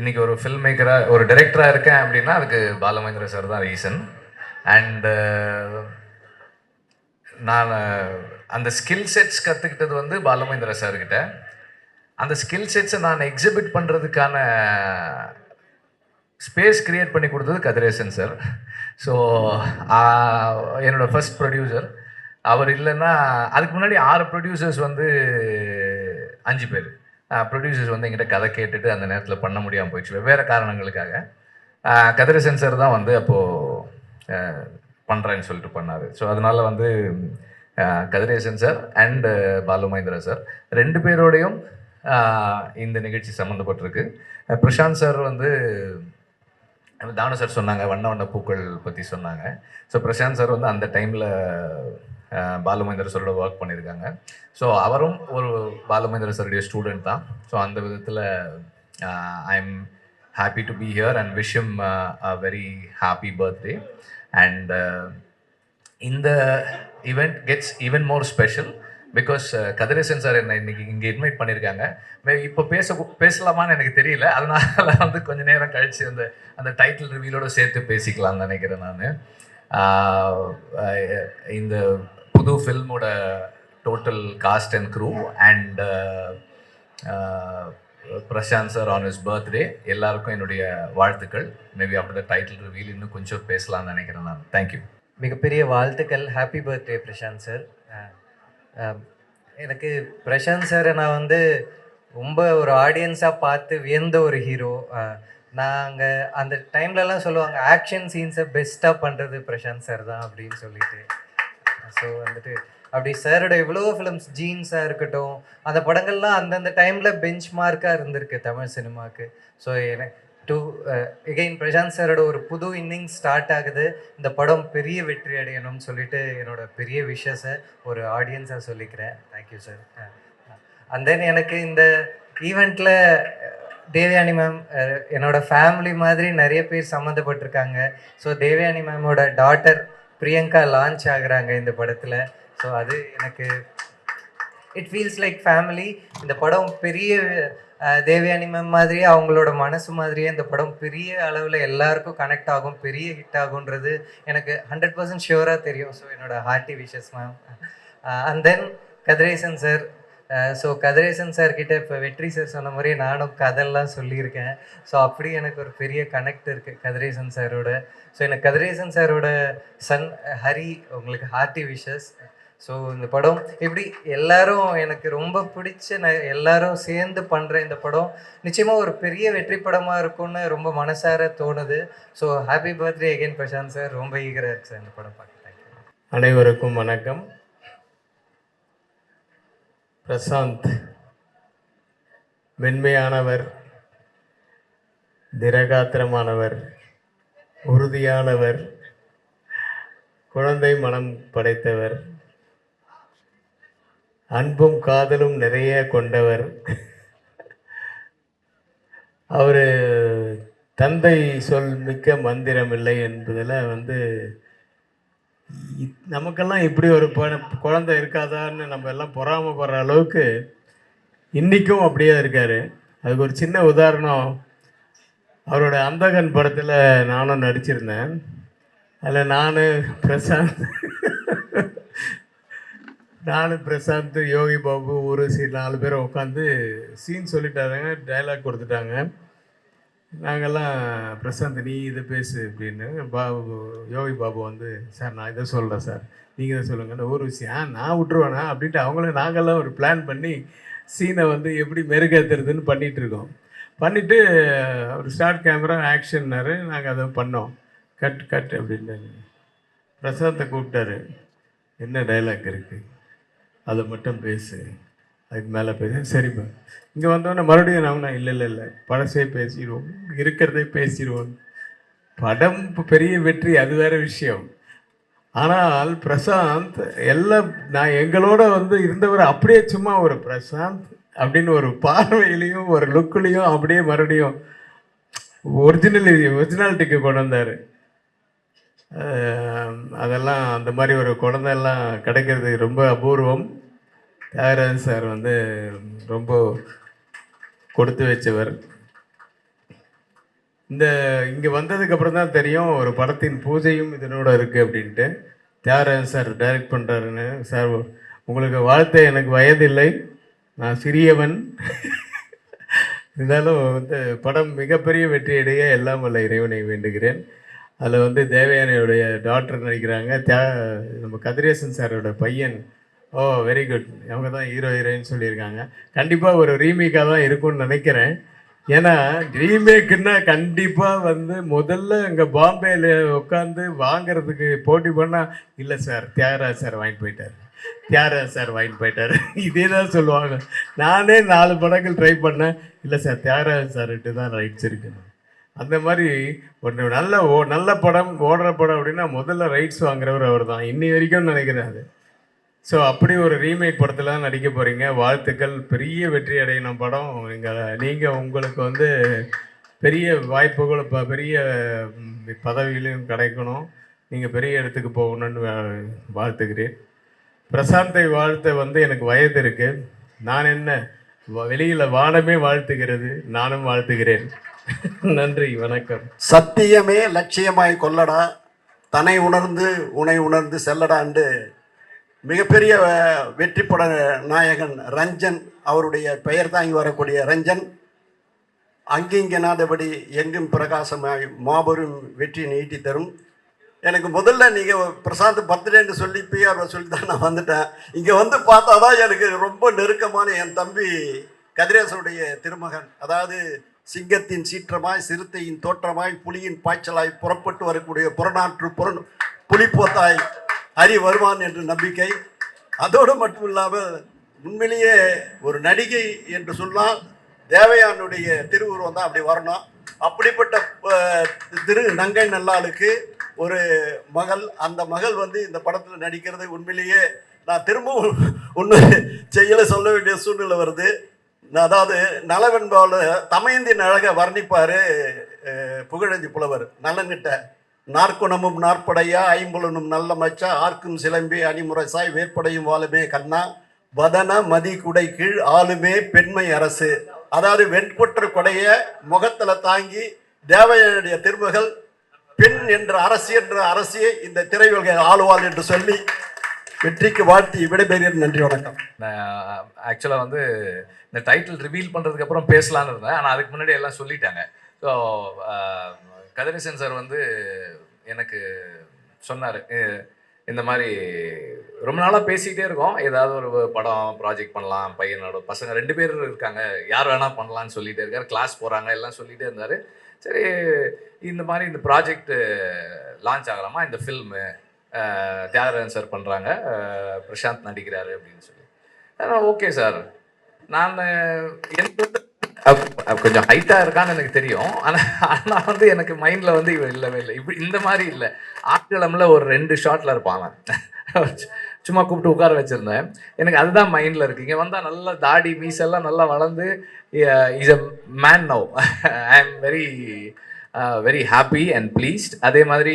இன்னைக்கு ஒரு ஃபில்ம் மேக்கராக ஒரு டைரக்டராக இருக்கேன் அப்படின்னா அதுக்கு பாலமகேந்திர சார் தான் ரீசன். அண்டு நான் அந்த ஸ்கில் செட்ஸ் கற்றுக்கிட்டது வந்து பாலமகேந்திர சார்கிட்ட. அந்த ஸ்கில் செட்ஸை நான் எக்ஸிபிட் பண்ணுறதுக்கான ஸ்பேஸ் கிரியேட் பண்ணி கொடுத்தது கதிரேசன் சார். ஸோ என்னோட ஃபர்ஸ்ட் ப்ரொடியூசர் அவர் இல்லைன்னா, அதுக்கு முன்னாடி 6 ப்ரொடியூசர்ஸ் வந்து 5 பேர் ப்ரொடியூசர்ஸ் வந்து எங்கிட்ட கதை கேட்டுட்டு அந்த நேரத்தில் பண்ண முடியாமல் போயிடுச்சு வெவ்வேறு காரணங்களுக்காக. கதிரேசன் சார் தான் வந்து அப்போது பண்ணுறேன்னு சொல்லிட்டு பண்ணார். ஸோ அதனால் வந்து Kathiresan sir and Balu Mahendra sir 2 பேரோடையும் இந்த நிகழ்ச்சி சம்மந்தப்பட்டிருக்கு. பிரசாந்த் சார் வந்து தானு சார் சொன்னாங்க, வண்ண வண்ண பூக்கள் பற்றி சொன்னாங்க. ஸோ பிரசாந்த் சார் வந்து அந்த டைமில் பாலுமகேந்திர சாரோட ஒர்க் பண்ணியிருக்காங்க. ஸோ அவரும் ஒரு பாலுமகேந்திர சாருடைய ஸ்டூடெண்ட் தான். ஸோ அந்த விதத்தில் I am happy to be here and wish him a very happy birthday. And இந்த event gets even more special because Kathiresan sir என்னை இன்னைக்கு இங்கே இன்வைட் பண்ணியிருக்காங்க. இப்போ பேசலாமான்னு எனக்கு தெரியல, அதனால வந்து கொஞ்சம் நேரம் கழித்து அந்த டைட்டில் ரிவீலோட சேர்த்து பேசிக்கலாம்னு நினைக்கிறேன் நான். இந்த புது ஃபில்மோட total cast and crew and Prashanth sir on his birthday எல்லாருக்கும் என்னுடைய வாழ்த்துக்கள். Maybe after the title reveal இன்னும் கொஞ்சம் பேசலாம்னு நினைக்கிறேன் நான். தேங்க்யூ. மிகப்பெரிய வாழ்த்துக்கள். Happy birthday Prashanth sir. எனக்கு பிரசாந்த் சாரை நான் வந்து ரொம்ப ஒரு ஆடியன்ஸாக பார்த்து வியந்த ஒரு ஹீரோ. நாங்கள் அந்த டைம்லலாம் சொல்லுவாங்க ஆக்ஷன் சீன்ஸை பெஸ்ட்டாக பண்ணுறது பிரசாந்த் சார் தான் அப்படின்னு சொல்லிட்டு. ஸோ வந்துட்டு அப்படி சாரோட இவ்வளோ ஃபிலிம்ஸ் ஜீன்ஸாக இருக்கட்டும், அந்த படங்கள்லாம் அந்தந்த டைமில் பெஞ்ச் மார்க்காக இருந்திருக்கு தமிழ் சினிமாவுக்கு. ஸோ எனக்கு எகெயின் பிரசாந்த் சாரோட ஒரு புது இன்னிங்ஸ் ஸ்டார்ட் ஆகுது. இந்த படம் பெரிய வெற்றி அடையணும்னு சொல்லிட்டு என்னோட பெரிய விஷஸை ஒரு ஆடியன்ஸாக சொல்லிக்கிறேன். Thank you sir. அண்ட் தென் எனக்கு இந்த ஈவெண்ட்டில் தேவயானி மேம் என்னோட ஃபேமிலி மாதிரி நிறைய பேர் சம்மந்தப்பட்டிருக்காங்க. ஸோ தேவயானி மேமோட டாட்டர் பிரியங்கா லான்ச் ஆகுறாங்க இந்த படத்தில். ஸோ அது எனக்கு இட் ஃபீல்ஸ் லைக் ஃபேமிலி. இந்த படம் பெரிய தேவயானி மேம் மாதிரியே அவங்களோட மனசு மாதிரியே இந்த படம் பெரிய அளவில் எல்லாருக்கும் கனெக்ட் ஆகும், பெரிய ஹிட் ஆகுன்றது எனக்கு 100% ஷியூராக தெரியும். ஸோ என்னோட hearty wishes ma'am. And then Kathiresan sir. So Kathiresan சார்கிட்ட இப்போ வெற்றி சார் சொன்ன மாதிரி நானும் கதெல்லாம் சொல்லியிருக்கேன். ஸோ அப்படி எனக்கு ஒரு பெரிய கனெக்ட் இருக்குது கதிரேசன் சாரோட. ஸோ எனக்கு கதிரேசன் சாரோட சன் ஹரி, உங்களுக்கு ஹார்ட்டி விஷஸ். ஸோ இந்த படம் இப்படி எல்லாரும் எனக்கு ரொம்ப பிடிச்ச எல்லாரும் சேர்ந்து பண்ணுற இந்த படம் நிச்சயமாக ஒரு பெரிய வெற்றி படமாக இருக்கும்னு ரொம்ப மனசார தோணுது. So happy birthday again Prashanth sir. ரொம்ப ஈகராக இருக்கு சார் இந்த படம் பார்க்க. தேங்க்யூ. அனைவருக்கும் வணக்கம். பிரசாந்த் மென்மையானவர், திரகாத்திரமானவர், உறுதியானவர், குழந்தை மனம் படைத்தவர், அன்பும் காதலும் நிறைய கொண்டவர். அவர் தந்தை சொல் மிக்க மந்திரம் இல்லை என்பதில் வந்து நமக்கெல்லாம் இப்படி ஒரு குழந்தை இருக்காதான்னு நம்ம எல்லாம் பொறாமப்படுற அளவுக்கு இன்றைக்கும் அப்படியே இருக்கார். அதுக்கு ஒரு சின்ன உதாரணம், அவரோட அந்தகன் படத்தில் நானும் நடிச்சிருந்தேன். அதில் பிரசாந்த் யோகி பாபு ஒரு 4 பேரும் உட்காந்து சீன் சொல்லிட்டாங்க, டைலாக் கொடுத்துட்டாங்க. நாங்கள்லாம் பிரசாந்த் நீ இதை பேசு அப்படின்னு. யோகி பாபு வந்து சார் நான் இதை சொல்கிறேன் சார், நீங்கள் இதை சொல்லுங்கள், ஒரு விஷயம் நான் விட்டுருவேண்ணா அப்படின்ட்டு அவங்களும் நாங்கள்லாம் ஒரு பிளான் பண்ணி சீனை வந்து எப்படி மெருகேற்றுறதுன்னு பண்ணிகிட்ருக்கோம். பண்ணிவிட்டு ஒரு ஸ்டார்ட் கேமரா ஆக்ஷன்னாரு. நாங்கள் அதை பண்ணோம். கட் அப்படின்னு பிரசாந்தை கூப்பிட்டாரு. என்ன டைலாக் இருக்குது அதை மட்டும் பேசு, அதுக்கு மேலே பேச. சரிப்பா. இங்கே வந்தோடனே மறுபடியும் நான் இல்லை பழசே பேசிடுவோம், இருக்கிறதே பேசிடுவோம். படம் பெரிய வெற்றி, அது வேறு விஷயம். ஆனால் பிரசாந்த் நான் எங்களோட வந்து இருந்தவர் அப்படியே சும்மா ஒரு பிரசாந்த் அப்படின்னு ஒரு பார்வையிலையும் ஒரு லுக்குலேயும் அப்படியே மறுபடியும் ஒரிஜினாலிட்டிக்கு கொண்டு வந்தார். அதெல்லாம் அந்த மாதிரி ஒரு குழந்தையெல்லாம் கிடைக்கிறது ரொம்ப அபூர்வம். தியாகராஜன் சார் வந்து ரொம்ப கொடுத்து வச்சவர். இந்த இங்கே வந்ததுக்கப்புறம் தான் தெரியும் ஒரு படத்தின் பூஜையும் இதனோட இருக்குது அப்படின்ட்டு. தியாகராஜன் சார் டைரக்ட் பண்ணுறாருன்னு. சார் உங்களுக்கு வாழ்த்த, எனக்கு வயதில்லை, நான் சிறியவன். இருந்தாலும் வந்து படம் மிகப்பெரிய வெற்றியடைய எல்லாம் வல்ல இறைவனை வேண்டுகிறேன். அதில் வந்து தேவயானியோடைய டாக்டர் நடிக்கிறாங்க. நம்ம கதிரேசன் சாரோட பையன். ஓ வெரி குட். அவங்க தான் ஹீரோ ஹீரோயின் சொல்லியிருக்காங்க. கண்டிப்பாக ஒரு ரீமேக்காக தான் இருக்கும்னு நினைக்கிறேன். ஏன்னா ரீமேக்குன்னா கண்டிப்பாக வந்து முதல்ல இங்கே பாம்பேயில் உட்காந்து வாங்கிறதுக்கு போட்டி பண்ணால், இல்லை சார் தியாகராஜ் சார் வாங்கிட்டு போயிட்டார், தியாகராஜ் சார் வாங்கிட்டு போயிட்டார், இதே தான் சொல்லுவாங்க. நானே 4 படங்கள் ட்ரை பண்ணேன், இல்லை சார் தியாகராஜ் சார்கிட்ட தான் ரைட்ஸ் இருக்குன்னு. அந்த மாதிரி ஒரு நல்ல படம், ஓடுற படம் அப்படின்னா முதல்ல ரைட்ஸ் வாங்குறவர் அவர் தான், இன்னி வரைக்கும் நினைக்கிறேன் அது. ஸோ அப்படி ஒரு ரீமேக் படத்தில் தான் நடிக்க போகிறீங்க. வாழ்த்துக்கள். பெரிய வெற்றி அடையணும் படம். நீங்கள் உங்களுக்கு வந்து பெரிய வாய்ப்புகள், பெரிய பதவியிலும் கிடைக்கணும், நீங்கள் பெரிய இடத்துக்கு போகணும்னு வாழ்த்துக்கிறேன். பிரசாந்தை வாழ்த்த வந்து எனக்கு வயது இருக்குது. நான் என்ன வெளியில் வானமே வாழ்த்துகிறது, நானும் வாழ்த்துகிறேன். நன்றி, வணக்கம். சத்தியமே லட்சியமாய் கொள்ளடா, தன்னை உணர்ந்து உனை உணர்ந்து செல்லடான்னு மிகப்பெரிய வெற்றி பட நாயகன் ரஞ்சன், அவருடைய பெயர் தாங்கி வரக்கூடிய ரஞ்சன், அங்கிங்கனாதபடி எங்கும் பிரகாசமாய் மாபெரும் வெற்றி நீட்டி தரும். எனக்கு முதல்ல நீங்கள் பிரசாந்த் பர்த்டேன்னு சொல்லி பிஆர் சொல்லி தான் நான் வந்துட்டேன். இங்கே வந்து பார்த்தா தான் எனக்கு ரொம்ப நெருக்கமான என் தம்பி கதிரேசனுடைய திருமகன், அதாவது சிங்கத்தின் சீற்றமாய், சிறுத்தையின் தோற்றமாய், புலியின் பாய்ச்சலாய் புறப்பட்டு வரக்கூடிய புறநாற்று புலிப்போத்தாய் ஹரி வருவான் என்ற நம்பிக்கை. அதோடு மட்டும் இல்லாமல் உண்மையிலேயே ஒரு நடிகை என்று சொன்னால் தேவயானுடைய திருவுருவம் தான் அப்படி வரணும். அப்படிப்பட்ட திரு நங்கை நல்லாளுக்கு ஒரு மகள், அந்த மகள் வந்து இந்த படத்தில் நடிக்கிறது உண்மையிலேயே நான் திரும்பவும் ஒன்று செய்யலை சொல்ல வேண்டிய சூழ்நிலை வருது. அதாவது நலவென்பாவில் தமையந்தின் அழகை வர்ணிப்பார் புகழஞ்சி புலவர். நலங்கிட்ட நாற்குணமும் நாற்படையா, ஐம்புலனும் நல்ல மச்சா, ஆர்க்கும் சிலம்பி அணிமுரசாய், வேற்படையும் வாழுமே கண்ணா, வதன மதி குடை கீழ் ஆளுமே பெண்மை அரசு. அதாவது வெண்பொற்ற கொடைய முகத்துல தாங்கி தேவயானுடைய திருமகள் பெண் என்ற அரசியை இந்த திரையுலகை ஆளுவாள் என்று சொல்லி வெற்றிக்கு வாழ்த்தி விடைபெறுகிறேன். நன்றி, வணக்கம். ஆக்சுவலாக வந்து இந்த டைட்டில் ரிவீல் பண்ணுறதுக்கு அப்புறம் பேசலான்னு இருந்தேன், ஆனால் அதுக்கு முன்னாடி எல்லாம் சொல்லிட்டாங்க. ஸோ கதிரேசன் சார் வந்து எனக்கு சொன்னார், இந்த மாதிரி ரொம்ப நாளாக பேசிக்கிட்டே இருக்கோம், ஏதாவது ஒரு படம் ப்ராஜெக்ட் பண்ணலாம், பையனோட பசங்க 2 பேர் இருக்காங்க, யார் வேணால் பண்ணலான்னு சொல்லிகிட்டே இருக்கார், கிளாஸ் போகிறாங்க எல்லாம் சொல்லிகிட்டே இருந்தார். சரி இந்த மாதிரி இந்த ப்ராஜெக்ட் லான்ச் ஆகலாமா, இந்த ஃபில்மு தியாகராஜன் சார் பண்ணுறாங்க, பிரசாந்த் நடிக்கிறாரு அப்படின்னு சொல்லி. ஓகே சார், நான் எனக்கு வந்து கொஞ்சம் ஹைட்டாக இருக்கான்னு எனக்கு தெரியும், ஆனால் வந்து எனக்கு மைண்டில் வந்து இவன் இல்லவே இல்லை, இப்படி இந்த மாதிரி இல்லை. ஆட்களம்ல ஒரு 2 ஷாட்டில் இருப்பாங்க, சும்மா கூப்பிட்டு உட்கார வச்சுருந்தேன், எனக்கு அதுதான் மைண்டில் இருக்குது. இங்கே வந்தால் நல்லா தாடி மீசெல்லாம் நல்லா வளர்ந்து is a man now. I am very happy and pleased. அதே மாதிரி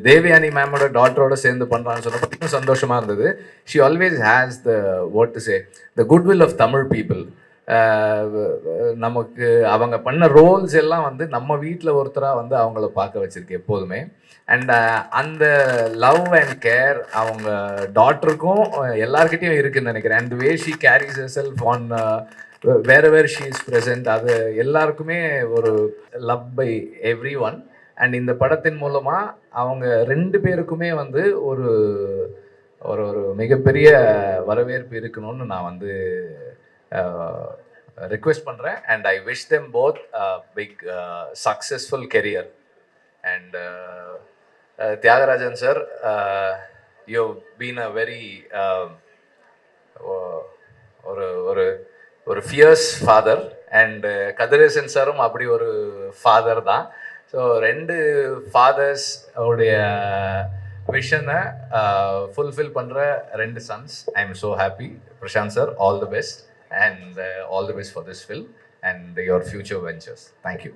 தேவயானி மேமோட டாட்டரோட சேர்ந்து பண்ணுறான்னு சொன்னப்போ இன்னும் சந்தோஷமாக இருந்தது. She always has the what to say the goodwill of Tamil people. நமக்கு அவங்க பண்ண ரோல்ஸ் எல்லாம் வந்து நம்ம வீட்டில் ஒருத்தராக வந்து அவங்கள பார்க்க வச்சிருக்கு எப்போதுமே. அண்ட் அந்த லவ் அண்ட் கேர் அவங்க டாட்டருக்கும் எல்லார்கிட்டையும் இருக்குன்னு நினைக்கிறேன். And way she carries herself on wherever she is present, அது எல்லாருக்குமே ஒரு லவ் பை எவ்ரி ஒன். அண்ட் இந்த படத்தின் மூலமாக அவங்க 2 பேருக்குமே வந்து ஒரு ஒரு மிகப்பெரிய வரவேற்பு இருக்கணும்னு நான் வந்து request பண்ணுறேன். And I wish them both big successful career. And Thiagarajan sir, you been a very ஒரு ஃபியர்ஸ் ஃபாதர். அண்ட் கதிரேசன் சாரும் அப்படி ஒரு ஃபாதர் தான். ஸோ 2 ஃபாதர்ஸ் உடைய விஷனை ஃபுல்ஃபில் பண்ணுற 2 sons. I am so happy. Prashanth sir, all the best, and all the best for this film and your future ventures. Thank you.